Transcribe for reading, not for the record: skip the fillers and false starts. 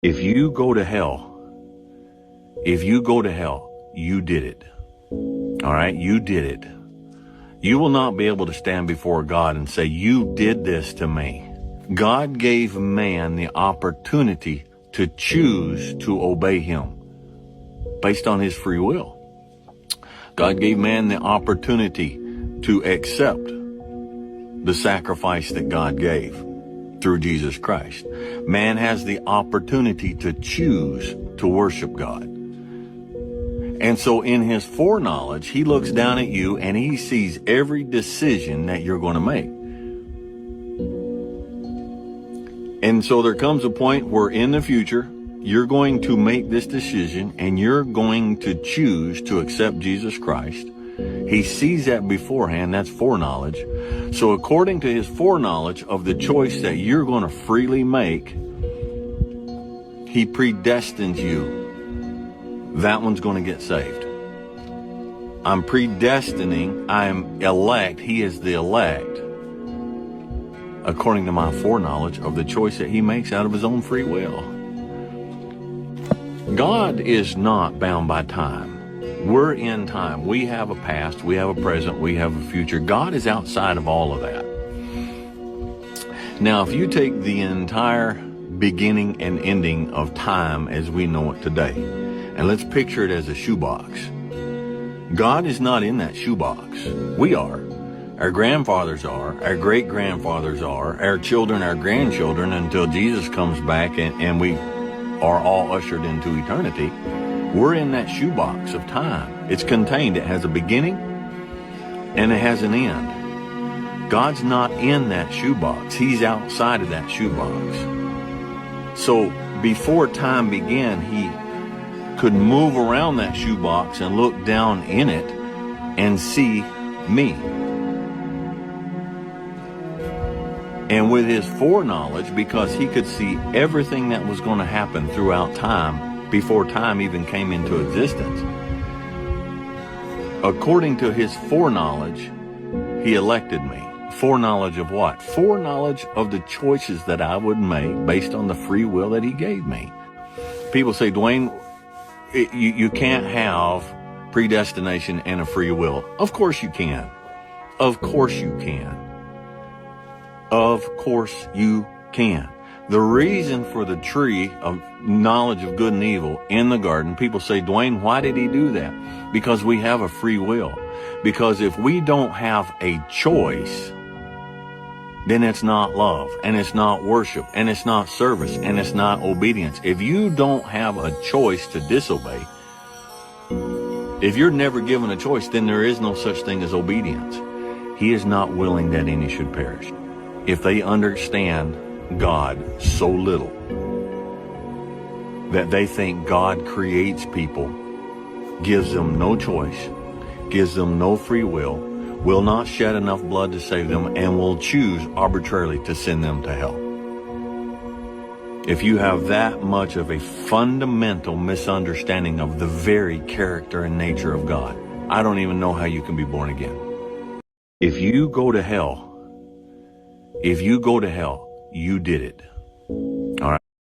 If you go to hell, you did it. All right, you did it. You will not be able to stand before God and say, you did this to me. God gave man the opportunity to choose to obey him based on his free will. God gave man the opportunity to accept the sacrifice that God gave through Jesus Christ. Man has the opportunity to choose to worship God. And so in his foreknowledge, he looks down at you and he sees every decision that you're going to make. And so there comes a point where in the future, you're going to make this decision and you're going to choose to accept Jesus Christ. He sees that beforehand. That's foreknowledge. So according to his foreknowledge of the choice that you're going to freely make, he predestines you. That one's going to get saved. I'm predestining. I'm elect. He is the elect. According to my foreknowledge of the choice that he makes out of his own free will. God is not bound by time. We're in time. We have a past, we have a present, we have a future. God is outside of all of that. Now, if you take the entire beginning and ending of time as we know it today, and let's picture it as a shoebox. God is not in that shoebox. We are. Our grandfathers are. Our great-grandfathers are. Our children, our grandchildren, until Jesus comes back and we are all ushered into eternity. We're in that shoebox of time. It's contained. It has a beginning and it has an end. God's not in that shoebox. He's outside of that shoebox. So before time began, he could move around that shoebox and look down in it and see me. And with his foreknowledge, because he could see everything that was going to happen throughout time before time even came into existence, according to his foreknowledge, he elected me. Foreknowledge of what? Foreknowledge of the choices that I would make based on the free will that he gave me. People say, Dwayne, you can't have predestination and a free will. Of course you can. Of course you can. Of course you can. The reason for the tree of knowledge of good and evil in the garden, people say, Dwayne, why did he do that? Because we have a free will. Because if we don't have a choice, then it's not love, and it's not worship, and it's not service, and it's not obedience. If you don't have a choice to disobey, if you're never given a choice, then there is no such thing as obedience. He is not willing that any should perish. If they understand God so little that they think God creates people, gives them no choice, gives them no free will not shed enough blood to save them, and will choose arbitrarily to send them to hell. If you have that much of a fundamental misunderstanding of the very character and nature of God, I don't even know how you can be born again. If you go to hell, you did it.